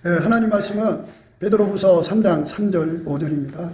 하나님 말씀은 베드로후서 3장 3절 5절입니다.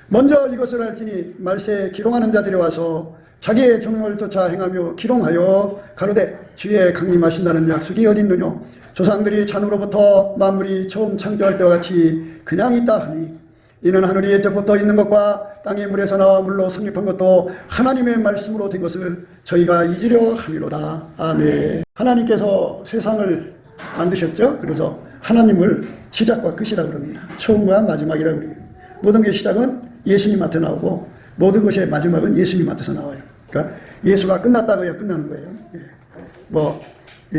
먼저 이것을 알지니 말세에 기롱하는 자들이 와서 자기의 종용을 쫓아 행하며 기롱하여 가로되 주의 강림하신다는 약속이 어딨느냐. 조상들이 잔으로부터 만물이 처음 창조할 때와 같이 그냥 있다 하니 이는 하늘이 옛적부터 있는 것과 땅의 물에서 나와 물로 성립한 것도 하나님의 말씀으로 된 것을 저희가 잊으려 함이로다. 아멘. 하나님께서 세상을 만드셨죠. 그래서 하나님을 시작과 끝이라고 그럽니다. 처음과 마지막이라고 그래요. 모든 게 시작은 예수님한테 나오고 모든 것의 마지막은 예수님한테서 나와요. 그러니까 예수가 끝났다고 해야 끝나는 거예요.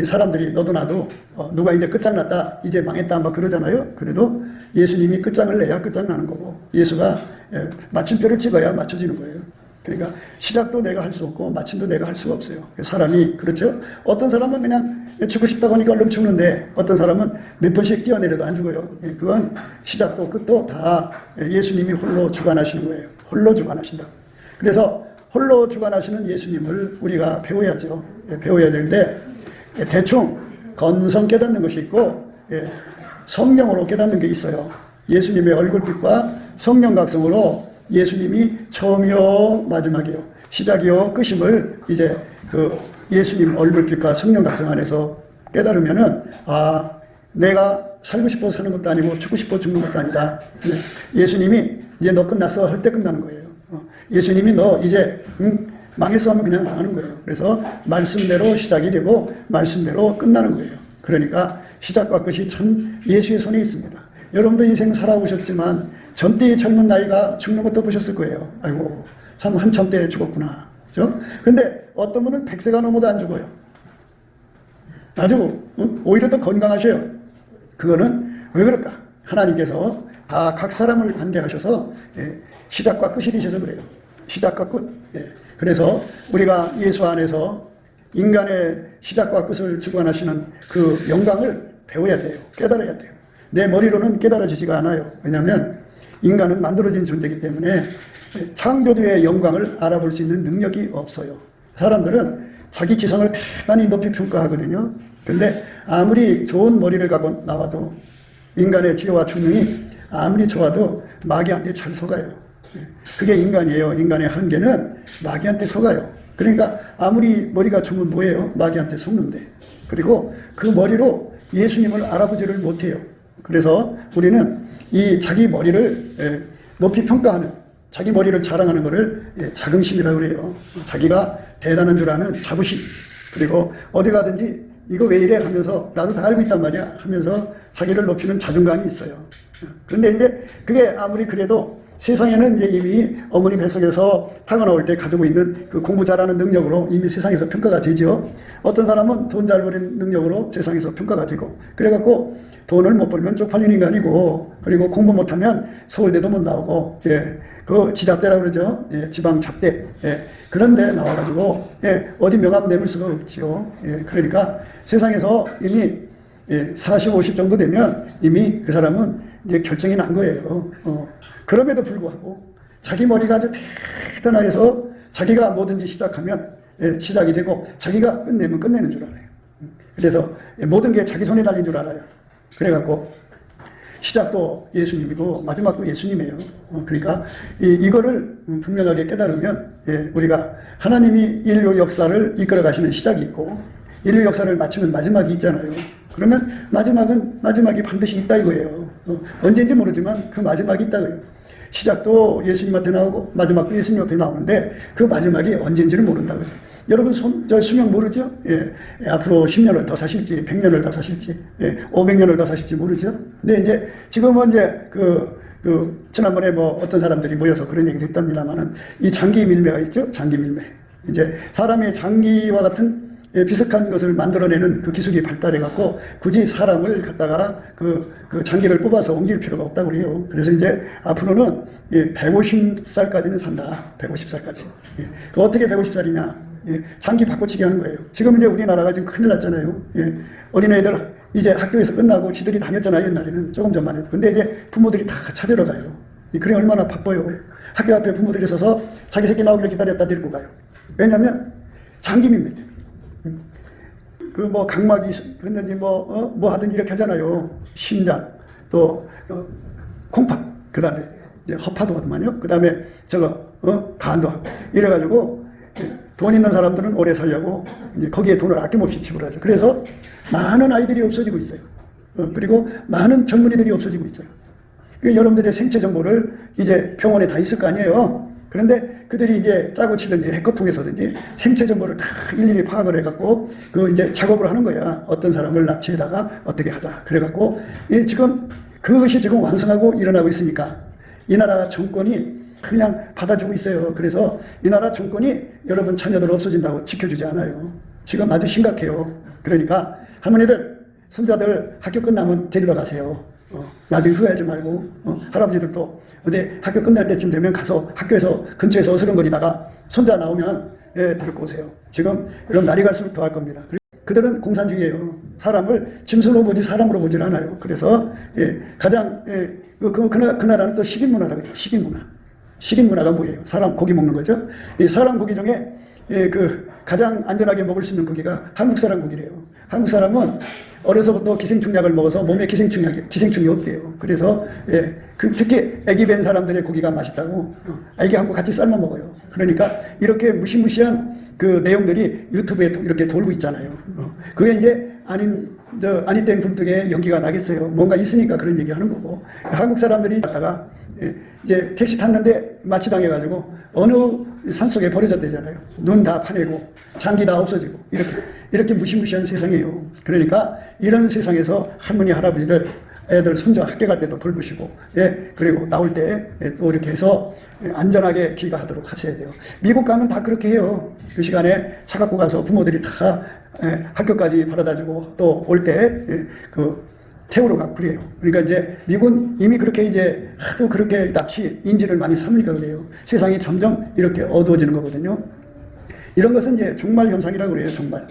사람들이 너도 나도 누가 이제 끝장났다, 이제 망했다 막 그러잖아요. 그래도 예수님이 끝장을 내야 끝장나는 거고 예수가 마침표를 찍어야 맞춰지는 거예요. 그러니까 시작도 내가 할 수 없고 마침도 내가 할 수가 없어요. 사람이 그렇죠. 어떤 사람은 그냥 죽고 싶다고 하니까 얼른 죽는데 어떤 사람은 몇 번씩 뛰어내려도 안 죽어요. 그건 시작도 끝도 다 예수님이 홀로 주관하시는 거예요. 홀로 주관하신다. 그래서 홀로 주관하시는 예수님을 우리가 배워야죠. 배워야 되는데 대충 건성 깨닫는 것이 있고 성령으로 깨닫는 게 있어요. 예수님의 얼굴빛과 성령 각성으로 예수님이 처음이요 마지막이요 시작이요 끝임을 이제 그 예수님 얼굴빛과 성령 각성 안에서 깨달으면은 내가 살고 싶어 사는 것도 아니고 죽고 싶어 죽는 것도 아니다. 예수님이 이제 너 끝났어 할 때 끝나는 거예요. 예수님이 너 이제 망했어 하면 그냥 망하는 거예요. 그래서 말씀대로 시작이 되고 말씀대로 끝나는 거예요. 그러니까 시작과 끝이 참 예수의 손에 있습니다. 여러분도 인생 살아오셨지만 젊디 젊은 나이가 죽는 것도 보셨을 거예요. 아이고 참 한참 때 죽었구나. 그죠? 근데 어떤 분은 100세가 넘어도 안 죽어요. 아주 오히려 더 건강하셔요. 그거는 왜 그럴까? 하나님께서 다 각 사람을 관대하셔서 시작과 끝이 되셔서 그래요. 시작과 끝. 그래서 우리가 예수 안에서 인간의 시작과 끝을 주관하시는 그 영광을 배워야 돼요. 깨달아야 돼요. 내 머리로는 깨달아지지가 않아요. 왜냐하면 인간은 만들어진 존재이기 때문에 창조주의 영광을 알아볼 수 있는 능력이 없어요. 사람들은 자기 지성을 대단히 높이 평가하거든요. 그런데 아무리 좋은 머리를 갖고 나와도 인간의 지혜와 총명이 아무리 좋아도 마귀한테 잘 속아요. 그게 인간이에요. 인간의 한계는 마귀한테 속아요. 그러니까 아무리 머리가 좋으면 뭐예요? 마귀한테 속는데. 그리고 그 머리로 예수님을 알아보지를 못해요. 그래서 우리는 이 자기 머리를 높이 평가하는, 자기 머리를 자랑하는 것을 자긍심이라고 그래요. 자기가 대단한 줄 아는 자부심. 그리고 어디 가든지 이거 왜 이래 하면서 나도 다 알고 있단 말이야 하면서 자기를 높이는 자존감이 있어요. 그런데 이제 그게 아무리 그래도 세상에는 이제 이미 어머니 뱃속에서 타고나올 때 가지고 있는 그 공부 잘하는 능력으로 이미 세상에서 평가가 되죠. 어떤 사람은 돈 잘 버리는 능력으로 세상에서 평가가 되고, 그래갖고 돈을 못 벌면 쪽팔린 인간이고, 그리고 공부 못하면 서울대도 못 나오고, 그 지잡대라고 그러죠. 지방 잡대. 그런데 나와가지고, 어디 명함 내밀 수가 없지요. 그러니까 세상에서 이미 40, 50 정도 되면 이미 그 사람은 이제 결정이 난 거예요. 그럼에도 불구하고 자기 머리가 아주 대단하게 해서 자기가 뭐든지 시작하면 시작이 되고 자기가 끝내면 끝내는 줄 알아요. 그래서 모든 게 자기 손에 달린 줄 알아요. 그래갖고 시작도 예수님이고 마지막도 예수님이에요. 그러니까 이거를 분명하게 깨달으면 우리가 하나님이 인류 역사를 이끌어 가시는 시작이 있고 인류 역사를 마치는 마지막이 있잖아요. 그러면 마지막이 반드시 있다 이거예요. 언제인지 모르지만 그 마지막이 있다고요. 시작도 예수님한테 나오고 마지막도 예수님 앞에 나오는데 그 마지막이 언제인지를 모른다고요. 여러분 저 수명 모르죠? 앞으로 10년을 더 사실지 100년을 더 사실지 500년을 더 사실지 모르죠? 근데 이제 지금은 이제 지난번에 뭐 어떤 사람들이 모여서 그런 얘기를 했답니다만은 이 장기 밀매가 있죠? 장기 밀매. 이제 사람의 장기와 같은 비슷한 것을 만들어내는 그 기술이 발달해갖고 굳이 사람을 갖다가 그 장기를 뽑아서 옮길 필요가 없다고 그래요. 그래서 이제 앞으로는 150살까지는 산다. 150살까지. 그 어떻게 150살이냐? 장기 바꿔치기 하는 거예요. 지금 이제 우리나라가 지금 큰일 났잖아요. 어린애들 이제 학교에서 끝나고 지들이 다녔잖아요. 옛날에는 조금 전만 해도. 근데 이제 부모들이 다 찾으러 가요. 그래 얼마나 바빠요. 학교 앞에 부모들이 서서 자기 새끼 나오기를 기다렸다 데리고 가요. 왜냐하면 장기 밀매 때문에. 그 뭐 각막이 그런지 뭐 하든 이렇게 하잖아요. 심장 또 콩팥 그다음에 이제 허파도 하더만요. 그다음에 저거 간도 하고 이래가지고 돈 있는 사람들은 오래 살려고 이제 거기에 돈을 아낌없이 지불하죠. 그래서 많은 아이들이 없어지고 있어요. 그리고 많은 젊은이들이 없어지고 있어요. 여러분들의 생체 정보를 이제 병원에 다 있을 거 아니에요. 그런데 그들이 이제 짜고 치든지 해커 통해서든지 생체 정보를 다 일일이 파악을 해갖고 그 이제 작업을 하는 거야. 어떤 사람을 납치해다가 어떻게 하자. 그래갖고 지금 그것이 지금 왕성하고 일어나고 있으니까 이 나라 정권이 그냥 받아주고 있어요. 그래서 이 나라 정권이 여러분 자녀들 없어진다고 지켜주지 않아요. 지금 아주 심각해요. 그러니까 할머니들, 손자들 학교 끝나면 데리러 가세요. 나중에 후회하지 말고 할아버지들도 어디 학교 끝날 때쯤 되면 가서 학교에서 근처에서 어스렁거리다가 손자 나오면 데리고 오세요. 지금 이런 날이 갈수록 더 할 겁니다. 그들은 공산주의예요. 사람을 짐승으로 보지 사람으로 보질 않아요. 그래서 가장 그 나라는 또 식인문화라고 해요. 식인문화. 식인문화가 뭐예요? 사람 고기 먹는 거죠. 이 사람 고기 중에 그 가장 안전하게 먹을 수 있는 고기가 한국 사람 고기래요. 한국 사람은 어려서부터 기생충약을 먹어서 몸에 기생충이 없대요. 그래서 특히 애기 뵌 사람들의 고기가 맛있다고 애기하고 같이 삶아 먹어요. 그러니까 이렇게 무시무시한 그 내용들이 유튜브에 이렇게 돌고 있잖아요. 그게 이제 아니 땐 굴뚝에 연기가 나겠어요. 뭔가 있으니까 그런 얘기 하는 거고. 한국 사람들이 갔다가 이제 택시 탔는데 마취당해가지고 어느 산속에 버려졌대잖아요. 눈 다 파내고 장기 다 없어지고 이렇게 무시무시한 세상이에요. 그러니까 이런 세상에서 할머니 할아버지들 애들 손자 학교 갈 때도 돌보시고 그리고 나올 때 또 이렇게 해서 안전하게 귀가하도록 하셔야 돼요. 미국 가면 다 그렇게 해요. 그 시간에 차 갖고 가서 부모들이 다 학교까지 바라다주고 또 올 때 태우러 가고 그래요. 그러니까 이제 미국은 이미 그렇게 이제 하도 그렇게 납치 인지를 많이 삼으니까 그래요. 세상이 점점 이렇게 어두워지는 거거든요. 이런 것은 이제 종말 현상이라고 그래요. 종말.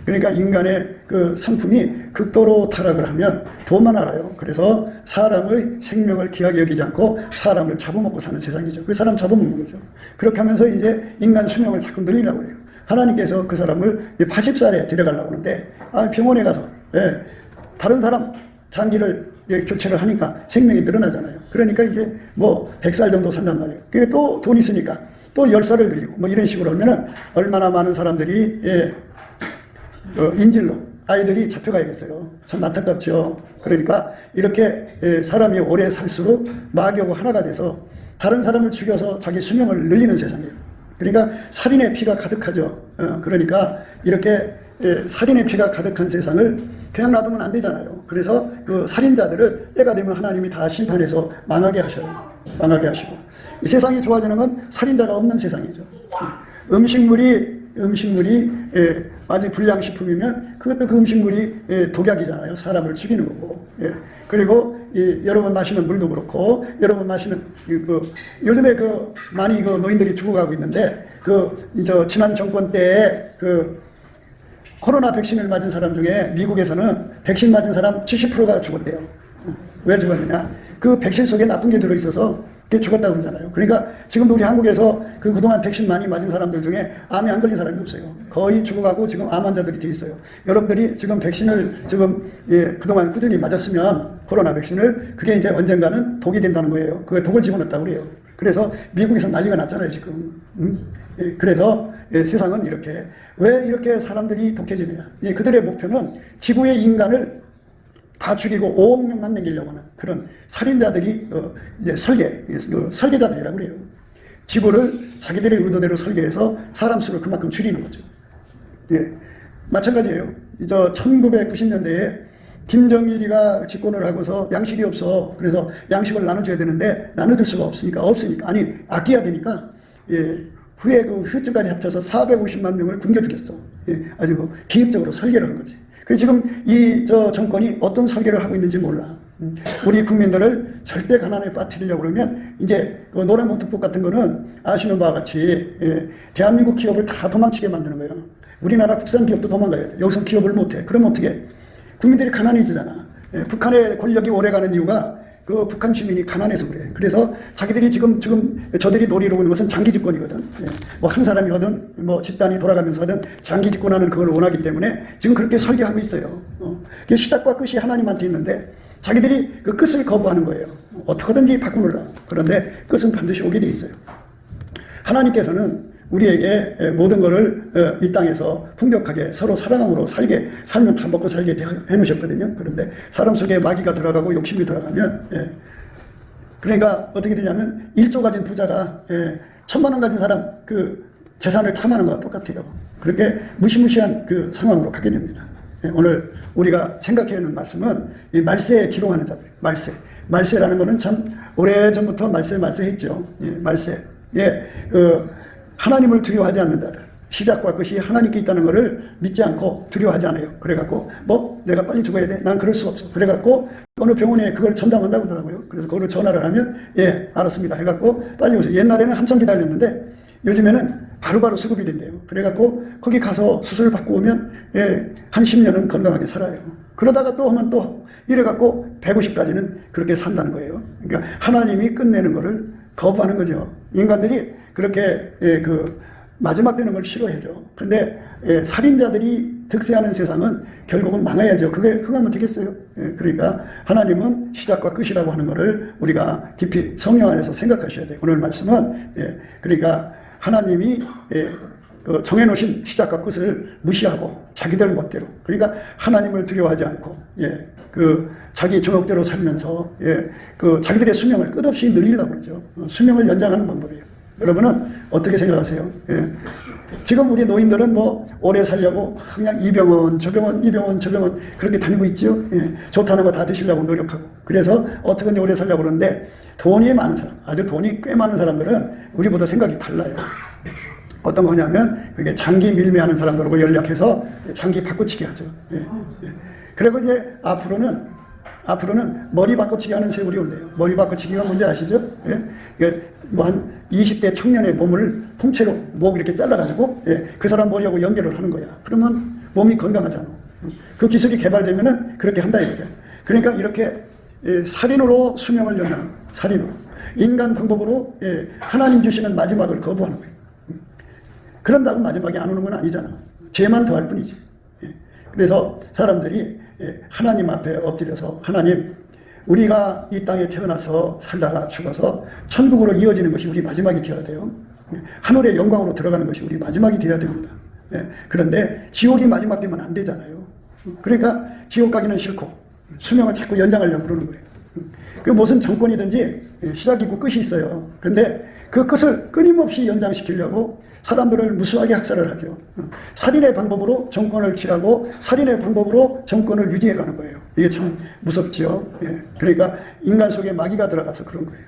그러니까 인간의 그 성품이 극도로 타락을 하면 돈만 알아요. 그래서 사람의 생명을 귀하게 여기지 않고 사람을 잡아먹고 사는 세상이죠. 그 사람 잡아먹는 거죠. 그렇게 하면서 이제 인간 수명을 자꾸 늘리려고 그래요. 하나님께서 그 사람을 80살에 데려가려고 하는데 병원에 가서 다른 사람 장기를 교체를 하니까 생명이 늘어나잖아요. 그러니까 이제 뭐 100살 정도 산단 말이에요. 그게 또 돈 있으니까 또 10살을 늘리고 뭐 이런 식으로 하면은 얼마나 많은 사람들이 인질로 아이들이 잡혀가야겠어요. 참 안타깝죠. 그러니까 이렇게 사람이 오래 살수록 마귀하고 하나가 돼서 다른 사람을 죽여서 자기 수명을 늘리는 세상이에요. 그러니까 살인의 피가 가득하죠. 그러니까 이렇게 살인의 피가 가득한 세상을 그냥 놔두면 안 되잖아요. 그래서 그 살인자들을 때가 되면 하나님이 다 심판해서 망하게 하셔요. 망하게 하시고. 이 세상이 좋아지는 건 살인자가 없는 세상이죠. 음식물이 아주 불량식품이면 그것도 그 음식물이 독약이잖아요. 사람을 죽이는 거고. 그리고 여러분 마시는 물도 그렇고 여러분 마시는 요즘에 많이 노인들이 죽어가고 있는데 지난 정권 때에 코로나 백신을 맞은 사람 중에 미국에서는 백신 맞은 사람 70%가 죽었대요. 왜 죽었느냐? 그 백신 속에 나쁜 게 들어있어서 그게 죽었다고 그러잖아요. 그러니까 지금도 우리 한국에서 그동안 백신 많이 맞은 사람들 중에 암에 안 걸린 사람이 없어요. 거의 죽어가고 지금 암 환자들이 돼 있어요. 여러분들이 지금 백신을 그동안 꾸준히 맞았으면 코로나 백신을 그게 이제 언젠가는 독이 된다는 거예요. 그게 독을 집어넣었다고 그래요. 그래서 미국에서 난리가 났잖아요, 지금. 그래서 세상은 왜 이렇게 사람들이 독해지느냐. 그들의 목표는 지구의 인간을 다 죽이고 5억 명만 남기려고 하는 그런 살인자들이 이제 설계자들이라고 그래요. 지구를 자기들의 의도대로 설계해서 사람 수를 그만큼 줄이는 거죠. 마찬가지예요. 1990년대에 김정일이가 집권을 하고서 양식이 없어. 그래서 양식을 나눠줘야 되는데 나눠줄 수가 없으니까 아니 아껴야 되니까 후에 후유증까지 합쳐서 450만 명을 굶겨 죽였어. 아주 기획적으로 설계를 한 거지. 그래서 지금 정권이 어떤 설계를 하고 있는지 몰라. 우리 국민들을 절대 가난에 빠뜨리려고 그러면 이제 노란 봉투법 같은 거는 아시는 바와 같이 대한민국 기업을 다 도망치게 만드는 거예요. 우리나라 국산 기업도 도망가야 돼. 여기서 기업을 못해. 그러면 어떻게? 국민들이 가난해지잖아. 북한의 권력이 오래가는 이유가 그 북한 주민이 가난해서 그래. 그래서 자기들이 지금 저들이 노리려고 하는 것은 장기 집권이거든. 예. 뭐 한 사람이 하든 뭐 집단이 돌아가면서 하든 장기 집권하는 그걸 원하기 때문에 지금 그렇게 설계하고 있어요. 그 시작과 끝이 하나님한테 있는데 자기들이 그 끝을 거부하는 거예요. 어떻게든지 바꾸느라. 그런데 끝은 반드시 오게 돼 있어요. 하나님께서는 우리에게 모든 것을 이 땅에서 풍족하게 서로 사랑함으로 살면 다 먹고 살게 해놓으셨거든요. 그런데 사람 속에 마귀가 들어가고 욕심이 들어가면, 그러니까 어떻게 되냐면 1조 가진 부자가 1,000만 원 가진 사람 그 재산을 탐하는 것과 똑같아요. 그렇게 무시무시한 그 상황으로 가게 됩니다. 오늘 우리가 생각해야 하는 말씀은 이 말세에 기록하는 자들이에요. 말세라는 것은 참 오래전부터 말세 했죠. 말세. 하나님을 두려워하지 않는 자들, 시작과 끝이 하나님께 있다는 것을 믿지 않고 두려워하지 않아요. 그래갖고 내가 빨리 죽어야 돼? 난 그럴 수 없어. 그래갖고 어느 병원에 그걸 전담한다고 하더라고요. 그래서 그걸 전화를 하면 알았습니다 해갖고 빨리 오세요. 옛날에는 한참 기다렸는데 요즘에는 바로바로 수급이 된대요. 그래갖고 거기 가서 수술을 받고 오면 한 10년은 건강하게 살아요. 그러다가 또 하면 또 이래갖고 150까지는 그렇게 산다는 거예요. 그러니까 하나님이 끝내는 거를 거부하는 거죠. 인간들이 그렇게 그 마지막 되는 걸 싫어하죠. 근데 살인자들이 득세하는 세상은 결국은 망해야죠. 그거 하면 되겠어요. 그러니까 하나님은 시작과 끝이라고 하는 것을 우리가 깊이 성령 안에서 생각하셔야 돼요. 오늘 말씀은 그러니까 하나님이 그 정해놓으신 시작과 끝을 무시하고 자기들 멋대로, 그러니까 하나님을 두려워하지 않고 그 자기 정욕대로 살면서 그 자기들의 수명을 끝없이 늘리려고 그러죠. 수명을 연장하는 방법이에요. 여러분은 어떻게 생각하세요? 지금 우리 노인들은 오래 살려고 그냥 이 병원 저 병원 그렇게 다니고 있죠. 좋다는 거 다 드시려고 노력하고, 그래서 어떻게든 오래 살려고 그러는데 돈이 많은 사람, 아주 돈이 꽤 많은 사람들은 우리보다 생각이 달라요. 어떤 거냐면 그게 장기 밀매하는 사람들하고 연락해서 장기 바꿔치기 하죠. 그리고 이제 앞으로는 머리 바꿔치기 하는 세월이 온대요. 머리 바꿔치기가 뭔지 아시죠? 한 20대 청년의 몸을 통째로 목 이렇게 잘라가지고 그 사람 머리하고 연결을 하는 거야. 그러면 몸이 건강하잖아. 그 기술이 개발되면은 그렇게 한다 이거죠. 그러니까 이렇게 살인으로 수명을 연장하는, 살인으로 인간 방법으로 하나님 주시는 마지막을 거부하는 거예요. 그런다고 마지막에 안 오는 건 아니잖아. 죄만 더할 뿐이지. 그래서 사람들이 하나님 앞에 엎드려서, 하나님, 우리가 이 땅에 태어나서 살다가 죽어서 천국으로 이어지는 것이 우리 마지막이 되어야 돼요. 하늘의 영광으로 들어가는 것이 우리 마지막이 되어야 됩니다. 그런데 지옥이 마지막 되면 안 되잖아요. 그러니까 지옥 가기는 싫고 수명을 자꾸 연장하려고 그러는 거예요. 그 무슨 정권이든지 시작이 있고 끝이 있어요. 그런데 그 끝을 끊임없이 연장시키려고 사람들을 무수하게 학살을 하죠. 살인의 방법으로 정권을 취하고 살인의 방법으로 정권을 유지해가는 거예요. 이게 참 무섭죠. 그러니까 인간 속에 마귀가 들어가서 그런 거예요.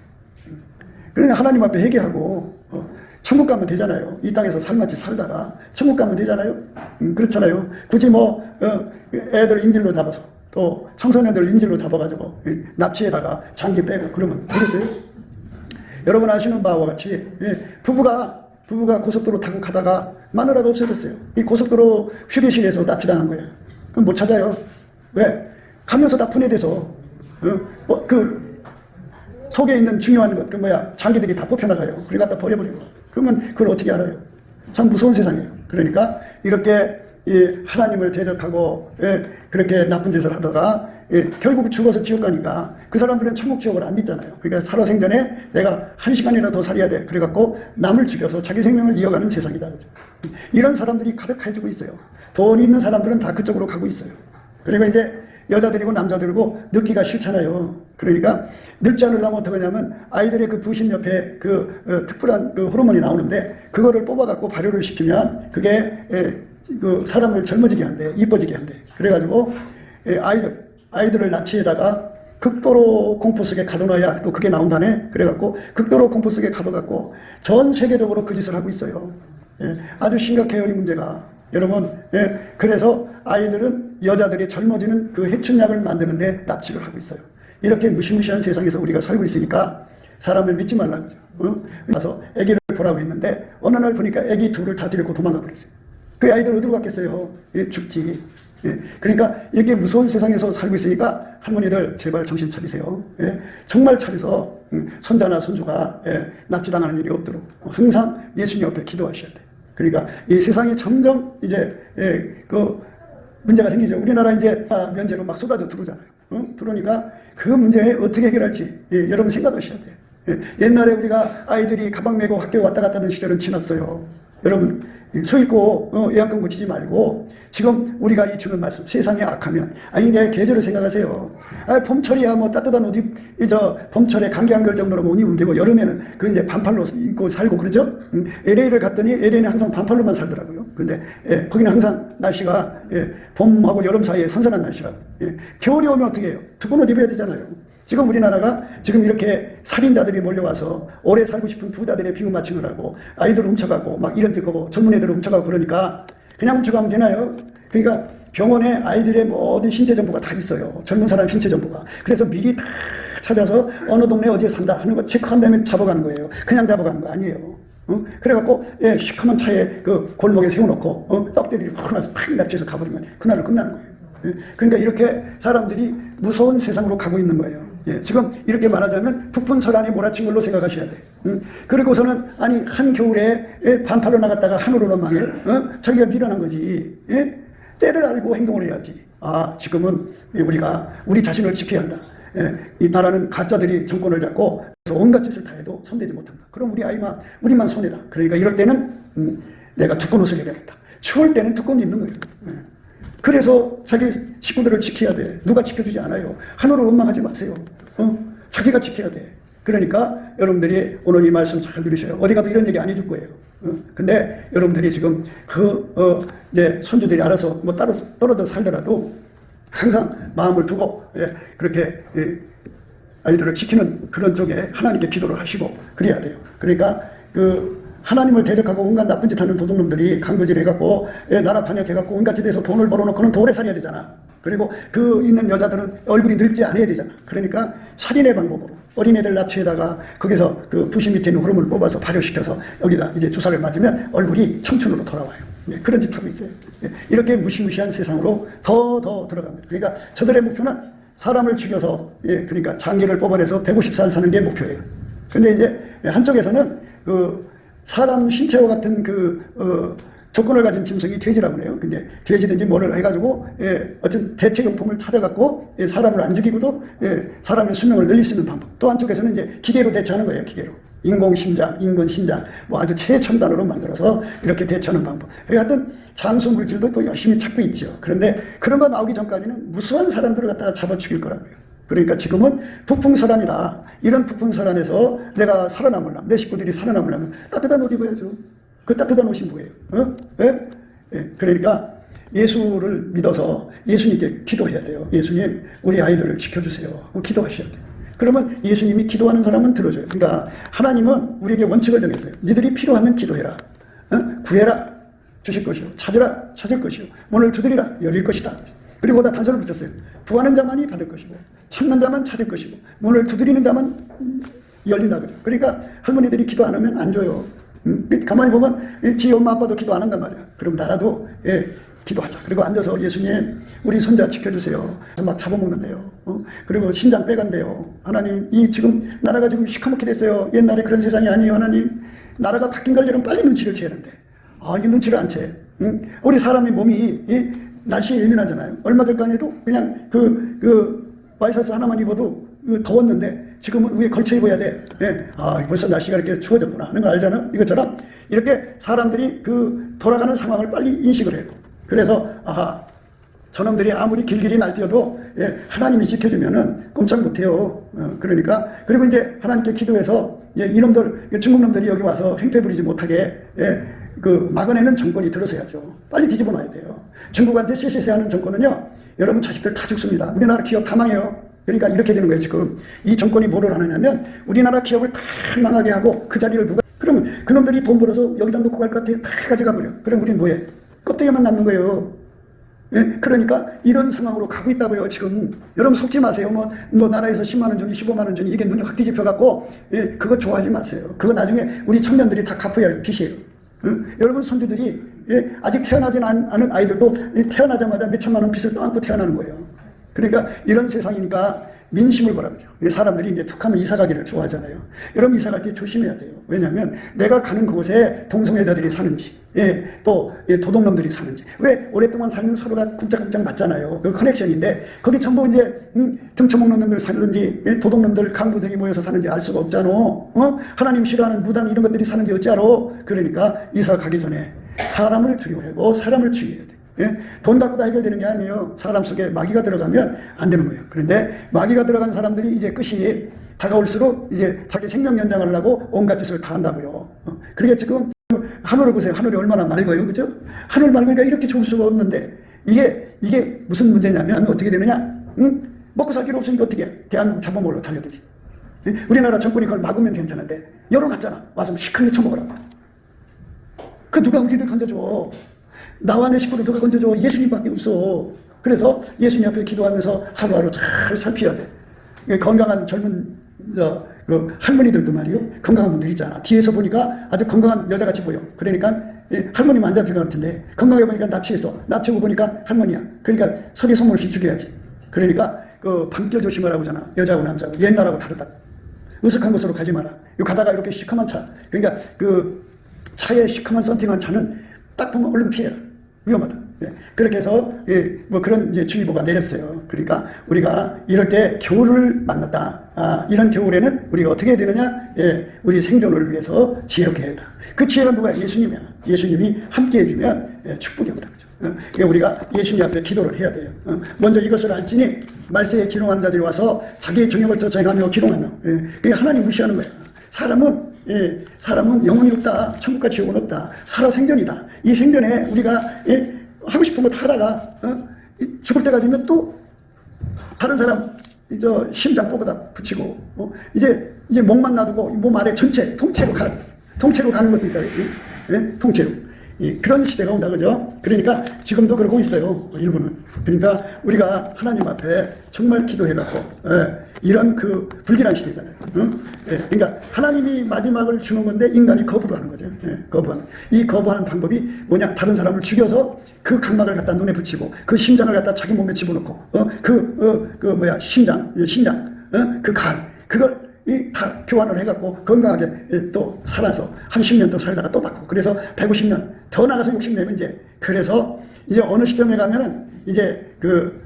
그러니까 하나님 앞에 회개하고 천국 가면 되잖아요. 이 땅에서 살맛이 살다가 천국 가면 되잖아요. 그렇잖아요. 굳이 애들 인질로 잡아서 또 청소년들 인질로 잡아가지고 납치에다가 장기 빼고 그러면 되겠어요? 여러분 아시는 바와 같이 부부가 고속도로 타고 가다가 마누라가 없어졌어요. 이 고속도로 휴게실에서 납치당한 거예요. 그럼 못 찾아요. 왜? 가면서 다 분해돼서 그 속에 있는 중요한 것, 장기들이 다 뽑혀나가요. 그래 갖다 버려버리고. 그러면 그걸 어떻게 알아요? 참 무서운 세상이에요. 그러니까 이렇게 하나님을 대적하고 그렇게 나쁜 짓을 하다가 결국 죽어서 지옥 가니까 그 사람들은 천국 지옥을 안 믿잖아요. 그러니까 살아생전에 내가 1시간이나 더 살아야 돼. 그래갖고 남을 죽여서 자기 생명을 이어가는 세상이다. 그죠? 이런 사람들이 가득해지고 있어요. 돈 있는 사람들은 다 그쪽으로 가고 있어요. 그리고 이제 여자들이고 남자들이고 늙기가 싫잖아요. 그러니까 늙지 않으려면 어떻게 하냐면 아이들의 그 부신 옆에 특별한 그 호르몬이 나오는데 그거를 뽑아갖고 발효를 시키면 그게 그 사람을 젊어지게 한대, 이뻐지게 한대. 그래가지고 아이들을 납치에다가 극도로 공포 속에 가둬놔야 또 그게 나온다네. 그래갖고 극도로 공포 속에 가둬갖고 전 세계적으로 그 짓을 하고 있어요. 아주 심각해요, 이 문제가. 여러분, 그래서 여자들이 젊어지는 그 해춘약을 만드는데 납치를 하고 있어요. 이렇게 무시무시한 세상에서 우리가 살고 있으니까 사람을 믿지 말라고 그러죠. 그래서 아기를 보라고 했는데 어느 날 보니까 아기 둘을 다 데리고 도망가 버렸어요. 그 아이들 어디로 갔겠어요? 죽지. 예, 그러니까 이렇게 무서운 세상에서 살고 있으니까 할머니들 제발 정신 차리세요. 예, 정말 차려서 손자나 손주가 납치당하는 일이 없도록 항상 예수님 옆에 기도하셔야 돼. 그러니까 이 세상이 점점 이제 그 문제가 생기죠. 우리나라 이제 면제로 막 쏟아져 들어오잖아요. 들어오니까 그 문제에 어떻게 해결할지 여러분 생각하셔야 돼요. 옛날에 우리가 아이들이 가방 메고 학교 왔다 갔다 하는 시절은 지났어요. 여러분 서 있고 에어컨 고치지 말고 지금 우리가 이 주는 말씀 세상이 악하면 아니 내 계절을 생각하세요. 봄철이야 뭐 따뜻한 옷 봄철에 감기 안 걸 정도로 못 입으면 되고 여름에는 그 이제 반팔로 입고 살고 그러죠. LA를 갔더니 LA는 항상 반팔로만 살더라고요. 근데 거기는 항상 날씨가 봄하고 여름 사이에 선선한 날씨라고. 겨울이 오면 어떻게 해요? 두꺼운 옷 입어야 되잖아요. 지금 우리나라가 지금 이렇게 살인자들이 몰려와서 오래 살고 싶은 부자들의 비유 맞추느라고 아이들 훔쳐가고 막 이런 짓고 젊은 애들 훔쳐가고 그러니까 그냥 훔쳐가면 되나요? 그러니까 병원에 아이들의 모든 신체 정보가 다 있어요. 젊은 사람 신체 정보가. 그래서 미리 다 찾아서 어느 동네 어디에 산다 하는 거 체크한 다음에 잡아가는 거예요. 그냥 잡아가는 거 아니에요. 그래갖고 시커먼 차에 그 골목에 세워놓고 떡대들이 확 나서 팍 납치해서 가버리면 그날로 끝나는 거예요. 그러니까 이렇게 사람들이 무서운 세상으로 가고 있는 거예요. 지금 이렇게 말하자면 북풍서란이 몰아친 걸로 생각하셔야 돼. 그리고서는 아니 한겨울에 반팔로 나갔다가 한우로 망해 자기가 미련한 거지. 때를 알고 행동을 해야지. 지금은 우리가 우리 자신을 지켜야 한다. 이 나라는 가짜들이 정권을 잡고 온갖 짓을 다 해도 손대지 못한다. 그럼 우리만 손해다. 그러니까 이럴 때는 내가 두꺼운 옷을 입어야겠다. 추울 때는 두꺼운 옷 입는 거예요. 그래서 자기 식구들을 지켜야 돼. 누가 지켜주지 않아요. 하늘을 원망하지 마세요. 자기가 지켜야 돼. 그러니까 여러분들이 오늘 이 말씀 잘 들으셔요. 어디 가도 이런 얘기 안 해줄 거예요. 근데 여러분들이 지금 이제 손주들이 알아서 뭐 따로 떨어져 살더라도 항상 마음을 두고 그렇게 아이들을 지키는 그런 쪽에 하나님께 기도를 하시고 그래야 돼요. 그러니까 하나님을 대적하고 온갖 나쁜 짓 하는 도둑놈들이 강도질 해갖고 나라 반역해갖고 온갖 짓에서 돈을 벌어놓고는 더 오래 살아야 되잖아. 그리고 있는 여자들은 얼굴이 늙지 않아야 되잖아. 그러니까 살인의 방법으로 어린애들 납치에다가 거기서 그 부시 밑에 있는 호르몬을 뽑아서 발효시켜서 여기다 이제 주사를 맞으면 얼굴이 청춘으로 돌아와요. 그런 짓 하고 있어요. 이렇게 무시무시한 세상으로 더 들어갑니다. 그러니까 저들의 목표는 사람을 죽여서 그러니까 장기를 뽑아내서 150살 사는 게 목표예요. 근데 이제 한쪽에서는 사람 신체와 같은 조건을 가진 짐승이 돼지라고 그래요. 근데 돼지든지 뭐를 해가지고 어떤 대체용품을 찾아갖고 사람을 안 죽이고도 사람의 수명을 늘릴 수 있는 방법. 또 한쪽에서는 이제 기계로 대처하는 거예요. 기계로. 인공심장, 인근신장 뭐 아주 최첨단으로 만들어서 이렇게 대처하는 방법. 하여튼 장수 물질도 또 열심히 찾고 있죠. 그런데 그런 거 나오기 전까지는 무수한 사람들을 갖다가 잡아 죽일 거라고요. 그러니까 지금은 북풍서란이다. 이런 북풍서란에서 내가 살아남으려면, 내 식구들이 살아남으려면 따뜻한 옷 입어야죠. 그 따뜻한 옷이 뭐예요? 그러니까 예수를 믿어서 예수님께 기도해야 돼요. 예수님, 우리 아이들을 지켜주세요. 기도하셔야 돼요. 그러면 예수님이 기도하는 사람은 들어줘요. 그러니까 하나님은 우리에게 원칙을 정했어요. 니들이 필요하면 기도해라. 구해라. 주실 것이요. 찾으라. 찾을 것이요. 문을 두드리라. 열릴 것이다. 그리고 다 단서를 붙였어요. 구하는 자만이 받을 것이고 찾는 자만 찾을 것이고 문을 두드리는 자만 열린다 그죠. 그러니까 할머니들이 기도 안 하면 안 줘요. 가만히 보면 지 엄마 아빠도 기도 안 한단 말이야. 그럼 나라도 기도하자. 그리고 앉아서 예수님 우리 손자 지켜주세요. 막 잡아먹는데요. 그리고 신장 빼간대요. 하나님 지금 나라가 지금 시커멓게 됐어요. 옛날에 그런 세상이 아니에요. 하나님 나라가 바뀐 걸 여러분 빨리 눈치를 채야 되는데 이 눈치를 안 채. 우리 사람의 몸이 날씨에 예민하잖아요. 얼마 전까지도 그냥 와이셔츠 하나만 입어도 더웠는데 지금은 위에 걸쳐 입어야 돼. 벌써 날씨가 이렇게 추워졌구나 하는 거 알잖아. 이것처럼 이렇게 사람들이 돌아가는 상황을 빨리 인식을 해요. 그래서 저놈들이 아무리 길길이 날뛰어도 하나님이 지켜주면은 꼼짝 못해요. 그러니까 그리고 이제 하나님께 기도해서 이놈들 중국 놈들이 여기 와서 행패 부리지 못하게 막아내는 정권이 들어서야죠. 빨리 뒤집어 놔야 돼요. 중국한테 쎄쎄쎄하는 정권은요, 여러분 자식들 다 죽습니다. 우리나라 기업 다 망해요. 그러니까 이렇게 되는 거예요. 지금 이 정권이 뭐를 하느냐면 우리나라 기업을 다 망하게 하고 그 자리를 그러면 그놈들이 돈 벌어서 여기다 놓고 갈 것 같아요. 다 가져가 버려. 그럼 우린 뭐해? 껍데기만 남는 거예요. 그러니까 이런 상황으로 가고 있다고요. 지금 여러분 속지 마세요. 뭐 나라에서 10만 원 주니 15만 원 주니 이게 눈이 확 뒤집혀 갖고 그거 좋아하지 마세요. 그거 나중에 우리 청년들이 다 갚아야 할 빚이에요. 여러분 손주들이 예? 아직 태어나지 않은 아이들도 태어나자마자 몇 천만 원 빚을 떠안고 태어나는 거예요. 그러니까 이런 세상이니까 민심을 보라 그러죠. 사람들이 이제 툭하면 이사 가기를 좋아하잖아요. 여러분 이사 갈 때 조심해야 돼요. 왜냐하면 내가 가는 곳에 동성애자들이 사는지, 또 도둑놈들이 사는지, 왜 오랫동안 살면 서로가 쿵짝쿵짝 맞잖아요. 그 커넥션인데 거기 전부 이제 등쳐먹는 놈들 사는지, 도둑놈들 강도들이 모여서 사는지 알 수가 없잖아. 하나님 싫어하는 무당 이런 것들이 사는지 어찌 알아? 그러니까 이사 가기 전에 사람을 두려워하고 사람을 주의해야 돼. 돈 갖고 다 해결되는 게 아니에요. 사람 속에 마귀가 들어가면 안 되는 거예요. 그런데 마귀가 들어간 사람들이 이제 끝이 다가올수록 이제 자기 생명 연장을 하려고 온갖 짓을 다 한다고요. 그러게 지금 하늘을 보세요. 하늘이 얼마나 맑아요. 그죠? 하늘 맑으니까 이렇게 좋을 수가 없는데 이게 무슨 문제냐면 어떻게 되느냐? 먹고 살 길 없으니까 어떻게 해? 대한민국 잡아먹으러 달려들지. 우리나라 정권이 그걸 막으면 괜찮은데 열어놨잖아. 와서 시큰게 쳐먹으라고. 그 누가 우리를 건져줘? 나와 내 식구를 누가 건져줘? 예수님밖에 없어. 그래서 예수님 앞에 기도하면서 하루하루 잘 살펴야 돼. 건강한 젊은 그 할머니들도 말이요. 건강한 분들 있잖아. 뒤에서 보니까 아주 건강한 여자같이 보여. 그러니까 할머니만 안 잡힐 것 같은데 건강해 보니까 납치했어. 납치고 보니까 할머니야. 그러니까 서리 손목을 죽여야지. 그러니까 그 밤길 조심하라고 하잖아. 여자하고 남자하고 옛날하고 다르다. 으슥한 곳으로 가지 마라. 가다가 이렇게 시커먼 차. 그러니까 그 차에 시커먼 썬팅한 차는 딱 보면 얼른 피해라. 위험하다. 그렇게 해서 뭐 그런 이제 주의보가 내렸어요. 그러니까 우리가 이럴 때 겨울을 만났다. 이런 겨울에는 우리가 어떻게 해야 되느냐? 우리 생존을 위해서 지혜롭게 해야 한다. 그 지혜가 누가? 예수님이야. 예수님이 함께 해주면 축복이 온다. 그러니까 우리가 예수님 앞에 기도를 해야 돼요. 먼저 이것을 알지니 말세에 기롱하는 자들이 와서 자기의 중역을 더 쟁하며 기롱하며. 그게 하나님 무시하는 거야. 사람은 영혼이 없다. 천국과 지옥은 없다. 살아생전이다. 이 생전에 우리가 하고 싶은 거 하다가 죽을 때가 되면 또 다른 사람 심장 뽑아다 붙이고 이제 목만 놔두고 몸 아래 전체 통째로 가는 것도 있다. 통째로. 그런 시대가 온다 그죠? 그러니까 지금도 그러고 있어요. 일부는. 그러니까 우리가 하나님 앞에 정말 기도해갖고 이런 그 불길한 시대잖아요. 그러니까 하나님이 마지막을 주는 건데 인간이 거부를 하는 거죠. 거부하는. 이 거부하는 방법이 뭐냐? 다른 사람을 죽여서 그 각막을 갖다 눈에 붙이고 그 심장을 갖다 자기 몸에 집어넣고 신장 그 간 그걸 다 교환을 해갖고 건강하게 또 살아서 한 10년 더 살다가 또 받고 그래서 150년 더 나가서 60내면 이제 그래서 이제 어느 시점에 가면은 이제 그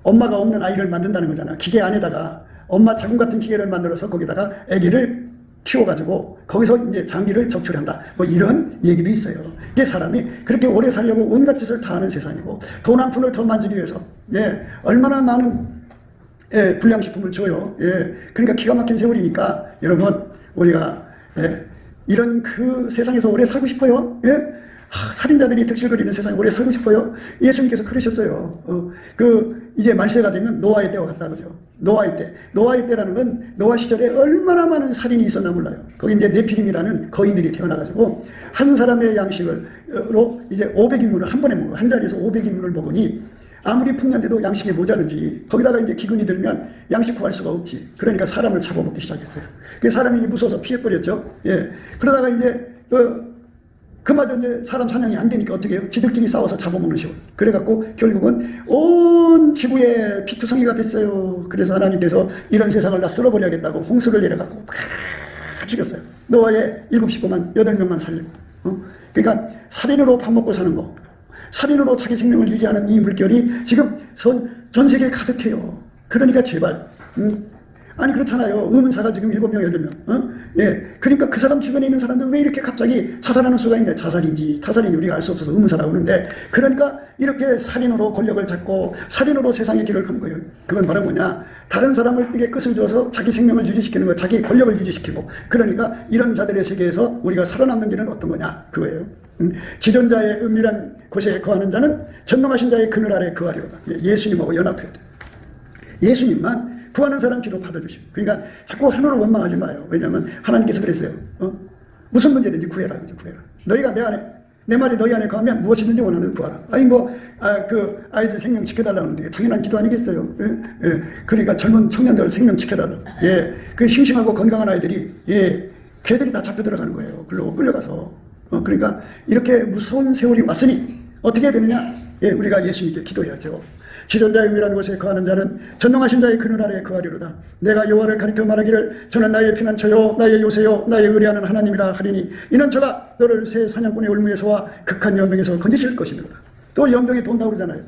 엄마가 없는 아이를 만든다는 거잖아. 기계 안에다가 엄마 자궁 같은 기계를 만들어서 거기다가 아기를 키워가지고 거기서 이제 장기를 적출한다. 뭐 이런 얘기도 있어요. 이게 사람이 그렇게 오래 살려고 온갖 짓을 다 하는 세상이고 돈 한 푼을 더 만지기 위해서 얼마나 많은 불량식품을 줘요. 그러니까 기가 막힌 세월이니까 여러분 우리가 이런 그 세상에서 오래 살고 싶어요. 살인자들이 득실거리는 세상에 오래 살고 싶어요. 예수님께서 그러셨어요. 이제 말세가 되면 노아의 때와 같다 그죠. 노아의 때라는 건 노아 시절에 얼마나 많은 살인이 있었나 몰라요. 거기 이제 네피림이라는 거인들이 태어나가지고 한 사람의 양식으로 이제 500인분을 한 번에 먹어. 한 자리에서 500인분을 먹으니 아무리 풍년돼도 양식이 모자르지. 거기다가 이제 기근이 들면 양식 구할 수가 없지. 그러니까 사람을 잡아먹기 시작했어요. 그 사람이 무서워서 피해버렸죠. 그러다가 이제 그마저 이제 사람 사냥이 안 되니까 어떻게 해요? 지들끼리 싸워서 잡아먹는 식으로. 그래갖고 결국은 온 지구에 피투성이가 됐어요. 그래서 하나님께서 이런 세상을 다 쓸어버려야겠다고 홍수를 내려갖고 다 죽였어요. 노아의 7식구만 8명만 살리고. 그러니까 살인으로 밥 먹고 사는 거. 살인으로 자기 생명을 유지하는 이 물결이 지금 전 세계에 가득해요. 그러니까 제발 아니 그렇잖아요. 의문사가 지금 7명 8명 그러니까 그 사람 주변에 있는 사람들 왜 이렇게 갑자기 자살하는 수가 있냐. 자살인지 타살인지 우리가 알 수 없어서 의문사라고 하는데 그러니까 이렇게 살인으로 권력을 잡고 살인으로 세상의 길을 간 거예요. 그건 바로 뭐냐. 다른 사람에게 끝을 줘서 자기 생명을 유지시키는 거, 자기 권력을 유지시키고 그러니까 이런 자들의 세계에서 우리가 살아남는 길은 어떤 거냐 그거예요. 지존자의 은밀한 곳에 거하는 자는 전능하신 자의 그늘 아래 거하리로다. 예수님하고 연합해야 돼. 예수님만 구하는 사람 기도 받아주시고. 그러니까 자꾸 하늘을 원망하지 마요. 왜냐하면 하나님께서 그랬어요. 무슨 문제든지 구해라. 구해라. 너희가 내 말이 너희 안에 거하면 무엇이든지 원하는 구하라. 그 아이들 생명 지켜달라는데 당연한 기도 아니겠어요. 그러니까 젊은 청년들 생명 지켜달라. 그 싱싱하고 건강한 아이들이 걔들이 다 잡혀 들어가는 거예요. 글로 끌려가서. 그러니까 이렇게 무서운 세월이 왔으니 어떻게 해야 되느냐? 예, 우리가 예수님께 기도해야죠. 지존자의 의미라는 곳에 거하는 자는 전능하신 자의 그늘 아래에 거하리로다. 내가 여호와를 가리켜 말하기를 저는 나의 피난처요 나의 요새요 나의 의뢰하는 하나님이라 하리니 이는 저가 너를 새 사냥꾼의 울무에서와 극한 연병에서 건지실 것입니다. 또 연병이 또 온다고 그러잖아요.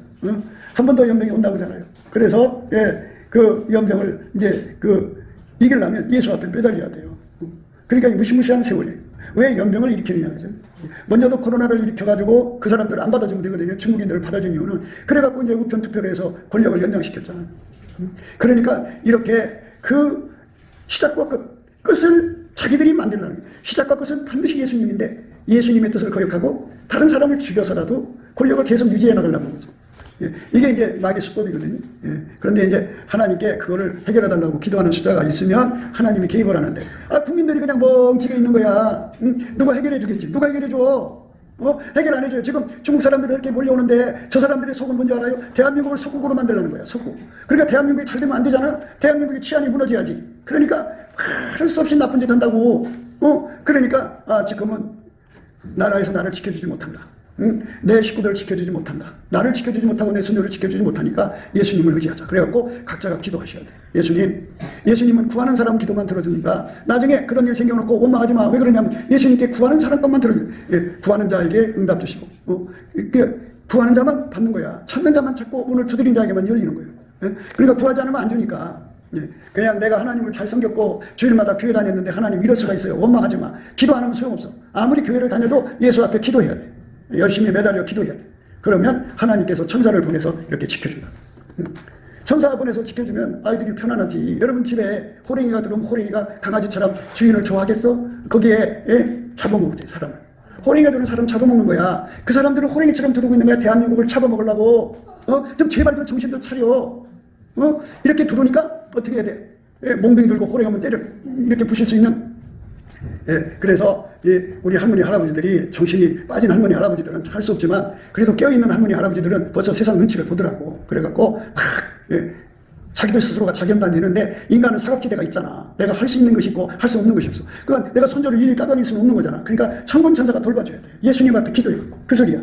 한 번 더 연병이 온다고 그러잖아요. 그래서 예, 그 연병을 이제 이기려면 예수 앞에 매달려야 돼요. 그러니까 이 무시무시한 세월이에요. 왜 연병을 일으키느냐 그죠? 먼저도 코로나를 일으켜가지고 그 사람들을 안 받아주면 되거든요. 중국인들을 받아준 이유는 그래갖고 이제 우편 투표를 해서 권력을 연장시켰잖아요. 그러니까 이렇게 그 시작과 끝을 자기들이 만들려는 거예요. 시작과 끝은 반드시 예수님인데 예수님의 뜻을 거역하고 다른 사람을 죽여서라도 권력을 계속 유지해 나가려는 거죠. 예, 이게 이제 마귀의 수법이거든요. 예, 그런데 이제 하나님께 그거를 해결해 달라고 기도하는 숫자가 있으면 하나님이 개입을 하는데 국민들이 그냥 멍치게 있는 거야. 누가 해결해 주겠지. 누가 해결해 줘. 해결 안 해줘요. 지금 중국 사람들이 이렇게 몰려오는데 저 사람들이 속은 뭔지 알아요? 대한민국을 속국으로 만들려는 거야. 속국. 그러니까 대한민국이 잘 되면 안 되잖아. 대한민국의 치안이 무너져야지. 그러니까 할 수 없이 나쁜 짓 한다고. 그러니까 지금은 나라에서 나를 지켜주지 못한다. 내 식구들을 지켜주지 못한다. 나를 지켜주지 못하고 내 손녀를 지켜주지 못하니까 예수님을 의지하자. 그래갖고 각자가 기도하셔야 돼. 예수님은 구하는 사람 기도만 들어주니까 나중에 그런 일 생겨놓고 원망하지 마. 왜 그러냐면 예수님께 구하는 사람 것만 들어줘요. 예, 구하는 자에게 응답 주시고 구하는 자만 받는 거야. 찾는 자만 찾고 문을 두드린 자에게만 열리는 거예요. 예? 그러니까 구하지 않으면 안 주니까. 예, 그냥 내가 하나님을 잘 섬겼고 주일마다 교회 다녔는데 하나님 이럴 수가 있어요. 원망하지 마. 기도 안 하면 소용없어. 아무리 교회를 다녀도 예수 앞에 기도해야 돼. 열심히 매달려 기도해야 돼. 그러면 하나님께서 천사를 보내서 이렇게 지켜준다. 천사 보내서 지켜주면 아이들이 편안하지. 여러분 집에 호랭이가 들어오면 호랭이가 강아지처럼 주인을 좋아하겠어? 거기에 잡아먹지 사람을. 호랭이가 들어오는 사람 잡아먹는 거야. 그 사람들은 호랭이처럼 들어오고 있는 거야. 대한민국을 잡아먹으려고. 좀 제발들 정신들 차려. 이렇게 들어오니까 어떻게 해야 돼? 몽둥이 들고 호랭이 하면 때려. 이렇게 부실 수 있는. 그래서 우리 할머니 할아버지들이 정신이 빠진 할머니 할아버지들은 할 수 없지만 그래도 깨어있는 할머니 할아버지들은 벌써 세상 눈치를 보더라고. 그래갖고 자기들 스스로가 자견단 이는데 인간은 사각지대가 있잖아. 내가 할 수 있는 것이 있고 할 수 없는 것이 없어. 그건 내가 손주를 일일이 따다닐 수는 없는 거잖아. 그러니까 천군천사가 돌봐줘야 돼. 예수님 앞에 기도해갖고 그 소리야.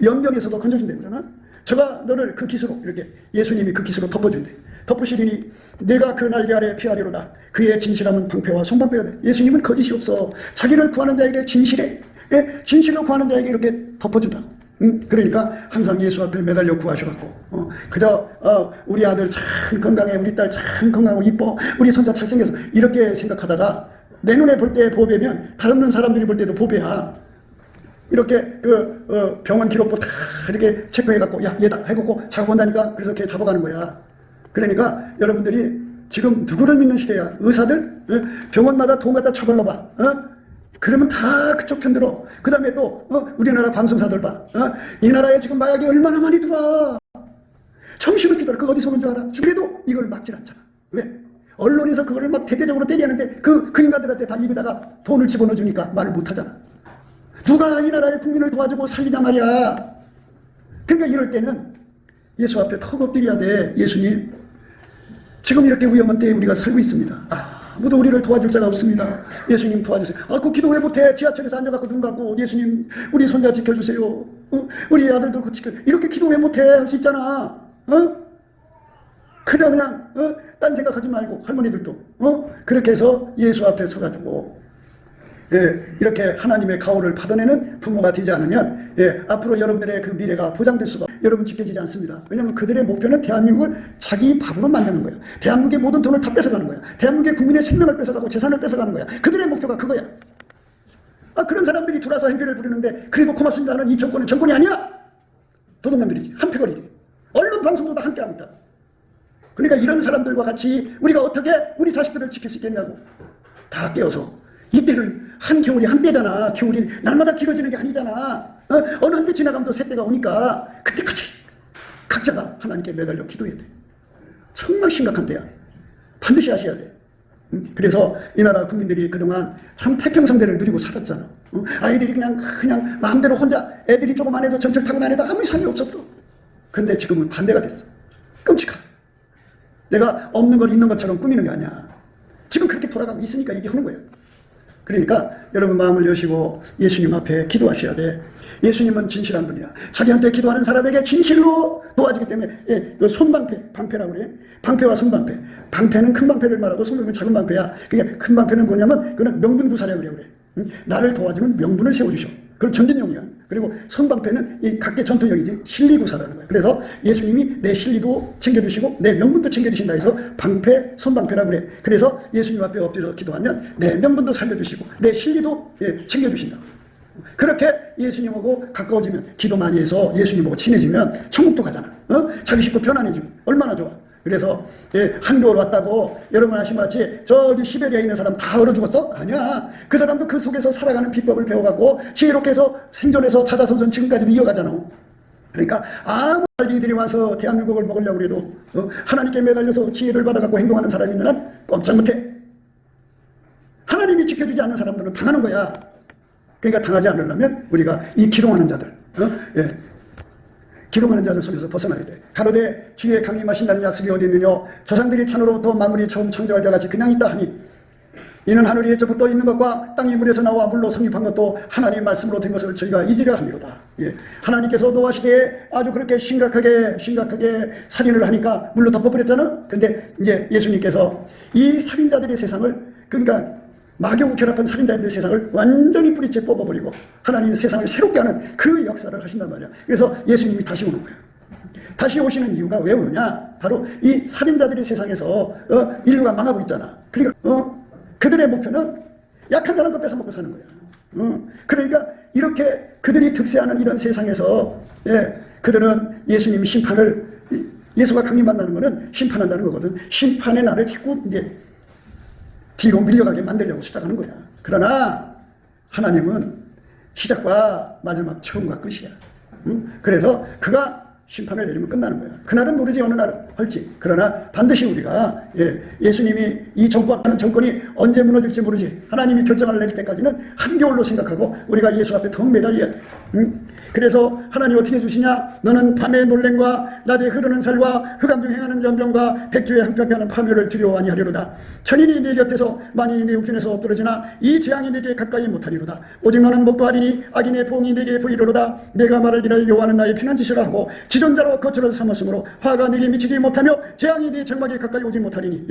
연병에서도 건져준대 그러나 저가 너를 그 기수로 이렇게 예수님이 그 기수로 덮어준대. 덮으시리니 내가 그 날개 아래 피하리로다. 그의 진실함은 방패와 손방패가 돼. 예수님은 거짓이 없어. 자기를 구하는 자에게 진실해. 진실로 구하는 자에게 이렇게 덮어준다. 그러니까 항상 예수 앞에 매달려 구하셔갖고 그저 우리 아들 참 건강해. 우리 딸 참 건강하고 이뻐. 우리 손자 잘생겨서 이렇게 생각하다가 내 눈에 볼 때 보배면 다른 사람들이 볼 때도 보배야. 이렇게 병원 기록부 다 이렇게 체크해갖고 야 얘다 해갖고 잡아본다니까. 그래서 걔 잡아가는 거야. 그러니까 여러분들이 지금 누구를 믿는 시대야? 의사들? 병원마다 돈 갖다 쳐발라봐. 그러면 다 그쪽 편 들어. 그 다음에 또 우리나라 방송사들 봐. 이 나라에 지금 마약이 얼마나 많이 들어와. 정신없기더라. 그거 어디서 오는 줄 알아? 그래도 이걸 막질 않잖아. 왜? 언론에서 그거를 막 대대적으로 때리는데 그 인간들한테 다 입에다가 돈을 집어넣어주니까 말을 못하잖아. 누가 이 나라의 국민을 도와주고 살리냐 말이야. 그러니까 이럴 때는 예수 앞에 턱 엎드려야 돼. 예수님, 지금 이렇게 위험한 때에 우리가 살고 있습니다. 아무도 우리를 도와줄 자가 없습니다. 예수님 도와주세요. 그 기도 왜 못해? 지하철에서 앉아갖고 눈 감고 예수님 우리 손자 지켜주세요. 우리 아들들 지켜. 이렇게 기도 왜 못해? 할 수 있잖아. 그냥 딴 생각하지 말고 할머니들도 그렇게 해서 예수 앞에 서가지고 이렇게 하나님의 가호를 받아내는 부모가 되지 않으면 앞으로 여러분들의 그 미래가 보장될 수가 여러분 지켜지지 않습니다. 왜냐하면 그들의 목표는 대한민국을 자기 밥으로 만드는 거야. 대한민국의 모든 돈을 다 뺏어가는 거야. 대한민국의 국민의 생명을 뺏어가고 재산을 뺏어가는 거야. 그들의 목표가 그거야. 그런 사람들이 들어와서 행패를 부리는데 그래도 고맙습니다 하는 이 정권은 정권이 아니야. 도둑놈들이지. 한패거리지. 언론 방송도 다 함께하고 있다. 그러니까 이런 사람들과 같이 우리가 어떻게 우리 자식들을 지킬 수 있겠냐고. 다 깨어서 이때를 한겨울이 한때잖아. 겨울이 날마다 길어지는 게 아니잖아. 어느 한때 지나가면 또 새때가 오니까 그때까지 각자가 하나님께 매달려 기도해야 돼. 정말 심각한 때야. 반드시 하셔야 돼. 그래서 이 나라 국민들이 그동안 참 태평성대를 누리고 살았잖아. 아이들이 그냥 마음대로 혼자 애들이 조금 안 해도 전철 타고 다녀도 아무 이상이 없었어. 근데 지금은 반대가 됐어. 끔찍하다. 내가 없는 걸 있는 것처럼 꾸미는 게 아니야. 지금 그렇게 돌아가고 있으니까 얘기하는 거야. 그러니까 여러분 마음을 여시고 예수님 앞에 기도하셔야 돼. 예수님은 진실한 분이야. 자기한테 기도하는 사람에게 진실로 도와주기 때문에 손방패, 방패라고 그래. 방패와 손방패. 방패는 큰 방패를 말하고 손방패는 작은 방패야. 그러니까 큰 방패는 뭐냐면 그는 명분구사라고 그래. 나를 도와주는 명분을 세워주셔. 그건 전진용이야. 그리고 손방패는 이 각계 전투용이지 실리구사라는 거야. 그래서 예수님이 내 실리도 챙겨주시고 내 명분도 챙겨주신다 해서 방패, 손방패라고 그래. 그래서 예수님 앞에 엎드려 기도하면 내 명분도 살려주시고 내 실리도 챙겨주신다. 그렇게 예수님하고 가까워지면 기도 많이 해서 예수님하고 친해지면 천국도 가잖아. 자기 식구 편안해지고 얼마나 좋아. 그래서 한겨울 왔다고 여러분 아시마치 저기 시베리아에 있는 사람 다 얼어 죽었어? 아니야. 그 사람도 그 속에서 살아가는 비법을 배워가고 지혜롭게 해서 생존해서 자자손손 지금까지도 이어가잖아. 그러니까 아무 이들이 와서 대한민국을 먹으려고 해도 하나님께 매달려서 지혜를 받아갖고 행동하는 사람이 있는 한 꼼짝 못해. 하나님이 지켜주지 않는 사람들은 당하는 거야. 그러니까 당하지 않으려면 우리가 이 기롱하는 자들 기롱하는 자들 속에서 벗어나야 돼. 가로되 주의 강림하신다는 약속이 어디 있느냐. 조상들이 산으로부터 만물이 처음 창조할 때같이 그냥 있다 하니 이는 하늘이 옛적부터 있는 것과 땅이 물에서 나와 물로 성립한 것도 하나님 말씀으로 된 것을 저희가 잊으려 합니로다. 하나님께서 노아 시대에 아주 그렇게 심각하게 살인을 하니까 물로 덮어버렸잖아. 근데 이제 예수님께서 이 살인자들의 세상을 그러니까 마귀하고 결합한 살인자들의 세상을 완전히 뿌리째 뽑아버리고 하나님이 세상을 새롭게 하는 그 역사를 하신단 말이야. 그래서 예수님이 다시 오는 거야. 다시 오시는 이유가 왜 오느냐. 바로 이 살인자들의 세상에서 인류가 망하고 있잖아. 그러니까 그들의 목표는 약한 사람 거 뺏어먹고 사는 거야. 그러니까 이렇게 그들이 득세하는 이런 세상에서 그들은 예수님 심판을 예수가 강림한다는 거는 심판한다는 거거든. 심판의 날을 자꾸 이제 뒤로 밀려가게 만들려고 수작하는 거야. 그러나 하나님은 시작과 마지막 처음과 끝이야. 그래서 그가 심판을 내리면 끝나는 거야. 그날은 모르지 어느 날 할지. 그러나 반드시 우리가 예수님이 이 정권하는 정권이 언제 무너질지 모르지. 하나님이 결정을 내릴 때까지는 한겨울로 생각하고 우리가 예수 앞에 더 매달려야 돼. 그래서 하나님 어떻게 해주시냐. 너는 밤의 놀램과 낮에 흐르는 살과 흑암 중 행하는 연병과 백주에 함께 하는 파멸을 두려워하니 하리로다. 천인이 네 곁에서 만인이 네 우편에서 엎드러지나 이 재앙이 네게 가까이 못하리로다. 오직 너는 목도하리니 악인의 봉이 네게 보이리로다. 내가 말하기를 여호와는 나의 피난지시라 하고 지존자로 거처를 삼았으므로 화가 네게 미치지 못하며 재앙이 네 장막에 가까이 오지 못하리니.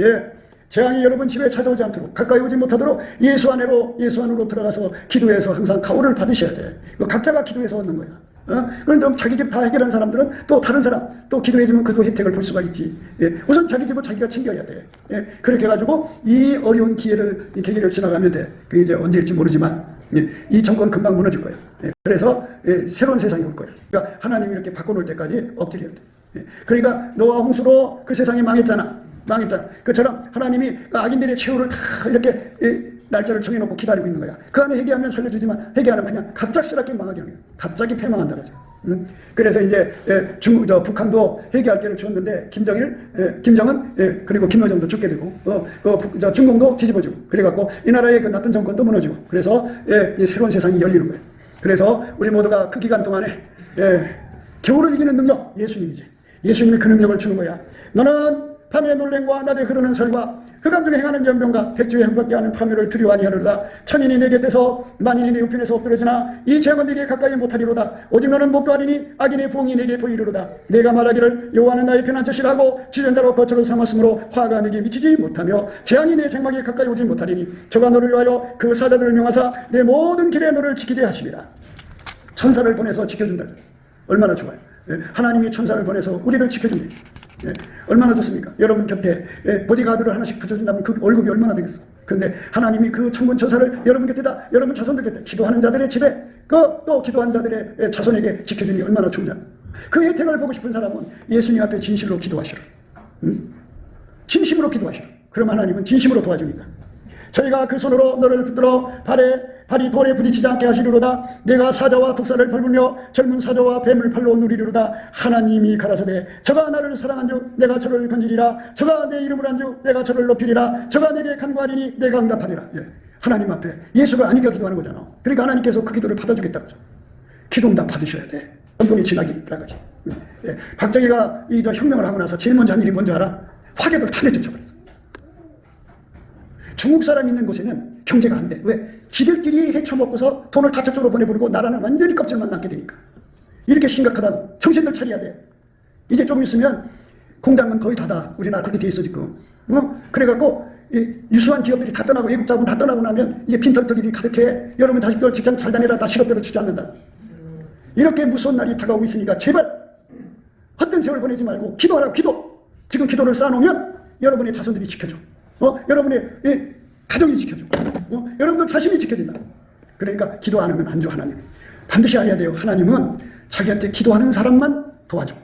재앙이 여러분 집에 찾아오지 않도록 가까이 오지 못하도록 예수 안으로 들어가서 기도해서 항상 가호를 받으셔야 돼. 각자가 기도해서 얻는 거야. 그런데 자기 집 다 해결한 사람들은 또 다른 사람 또 기도해주면 그도 혜택을 볼 수가 있지. 우선 자기 집을 자기가 챙겨야 돼. 그렇게 해가지고 이 어려운 계기를 지나가면 돼. 그게 이제 언제일지 모르지만 이 정권 금방 무너질 거야. 그래서 새로운 세상이 올 거야. 그러니까 하나님이 이렇게 바꿔놓을 때까지 엎드려야 돼. 그러니까 노아 홍수로 그 세상이 망했잖아. 그처럼 하나님이 악인들의 최후를 다 이렇게 날짜를 정해놓고 기다리고 있는 거야. 그 안에 회개하면 살려주지만 회개하면 그냥 갑작스럽게 망하게 하는 거야. 갑자기 패망한다 그죠. 그래서 이제 북한도 회개할 때를 주었는데 김정은 그리고 김여정도 죽게 되고 중공도 뒤집어지고 그래갖고 이 나라의 그 나쁜 정권도 무너지고 그래서 이 새로운 세상이 열리는 거예요. 그래서 우리 모두가 그 기간 동안에 겨울을 이기는 능력 예수님이지. 예수님이 그 능력을 주는 거야. 너는 밤의 놀램과 낮에 흐르는 설과 흑암 중에 행하는 연병과 백주에 함께 하는 파멸을 두려워하니 하리로다. 천인이 내 곁에서 만인이 내 우편에서 엎드러지나 이 재앙은 네게 가까이 못하리로다. 오직 너는 목도하리니 악인의 봉이 네게 보이리로다. 내가 말하기를 여호와는 나의 피난처시라 하고 지존자로 거처를 삼았으므로 화가 네게 미치지 못하며 재앙이 내 장막에 가까이 오지 못하리니 저가 너를 위하여 그 사자들을 명하사 내 모든 길에 너를 지키게 하시리라. 천사를 보내서 지켜준다. 얼마나 좋아요. 하나님이 천사를 보내서 우리를 지켜준다. 얼마나 좋습니까? 여러분 곁에 보디가드를 하나씩 붙여준다면 그 월급이 얼마나 되겠어. 그런데 하나님이 그 천군 천사를 여러분 곁에다 여러분 자손들 곁에 기도하는 자들의 집에 또 기도한 자들의 자손에게 지켜주니 얼마나 좋냐. 그 혜택을 보고 싶은 사람은 예수님 앞에 진실로 기도하시라. 진심으로 기도하시라. 그럼 하나님은 진심으로 도와주니까. 저희가 그 손으로 너를 붙들어 발이 돌에 부딪히지 않게 하시리로다. 내가 사자와 독사를 밟으며 젊은 사자와 뱀을 팔로 누리리로다. 하나님이 가라사대 저가 나를 사랑한 주 내가 저를 건지리라. 저가 내 이름을 한 주 내가 저를 높이리라. 저가 내게 간구하리니 내가 응답하리라. 하나님 앞에 예수가 아니까 기도하는 거잖아. 그러니까 하나님께서 그 기도를 받아주겠다고 하죠. 기도 응답 받으셔야 돼. 정권이 지나기라고 하지. 박정희가 이 혁명을 하고 나서 제일 먼저 한 일이 뭔지 알아? 화개들 탄핵 쫓아버렸어. 중국 사람 있는 곳에는 경제가 안 돼. 왜? 지들끼리 헤쳐먹고서 돈을 다저쪽으로 보내버리고 나라는 완전히 껍질만 남게 되니까. 이렇게 심각하다고. 정신들 차려야 돼. 이제 조금 있으면 공장은 거의 다다. 우리나라 그렇게 돼 있어 지금. 그래갖고 유수한 기업들이 다 떠나고 외국 자본 다 떠나고 나면 이제 빈털터기들이 가득해. 여러분 자식들 직장 잘 다니다 다 실업대로 치지 않는다. 이렇게 무서운 날이 다가오고 있으니까 제발 헛된 세월 보내지 말고 기도하라고. 기도. 지금 기도를 쌓아놓으면 여러분의 자손들이 지켜줘. 여러분의 가정이 지켜줘. 여러분들 자신이 지켜진다. 그러니까 기도 안 하면 안 줘. 하나님 반드시 알아야 돼요. 하나님은 자기한테 기도하는 사람만 도와줘.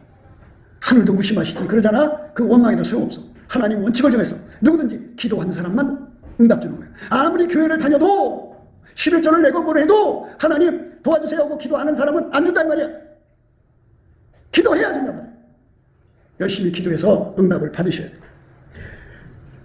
하늘도 무심하시지 그러잖아. 그 원망에도 소용없어. 하나님 원칙을 정했어. 누구든지 기도하는 사람만 응답 주는 거야. 아무리 교회를 다녀도 11조를 내고 뭘 해도 하나님 도와주세요 하고 기도하는 사람은 안 준다 이 말이야. 기도해야 된단 말이야. 열심히 기도해서 응답을 받으셔야 돼.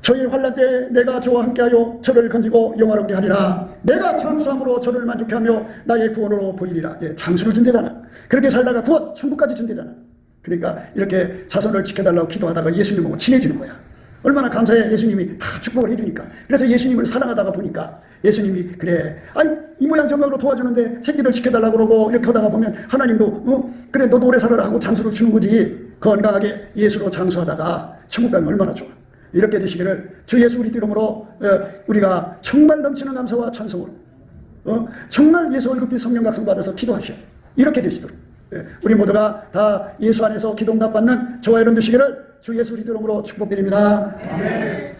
저희 환난 때 내가 저와 함께하여 저를 건지고 영화롭게 하리라. 내가 장수함으로 저를 만족해 하며 나의 구원으로 보이리라. 장수를 준대잖아. 그렇게 살다가 구원 천국까지 준대잖아. 그러니까 이렇게 자손을 지켜달라고 기도하다가 예수님하고 친해지는 거야. 얼마나 감사해. 예수님이 다 축복을 해주니까. 그래서 예수님을 사랑하다가 보니까 예수님이 그래 아니 이 모양 저 모양으로 도와주는데 새끼들 지켜달라고 그러고 이렇게 하다가 보면 하나님도 그래 너도 오래 살아라 하고 장수를 주는 거지. 건강하게 예수로 장수하다가 천국 가면 얼마나 좋아. 이렇게 되시기를 주 예수 그리스도 이름으로 우리가 정말 넘치는 감사와 찬송으로 정말 예수 얼굴빛 성령 각성 받아서 기도하셔야 돼. 이렇게 되시도록 우리 모두가 다 예수 안에서 기도 응답 받는 저와 여러분 되시기를 주 예수 그리스도 이름으로 축복드립니다. 아멘.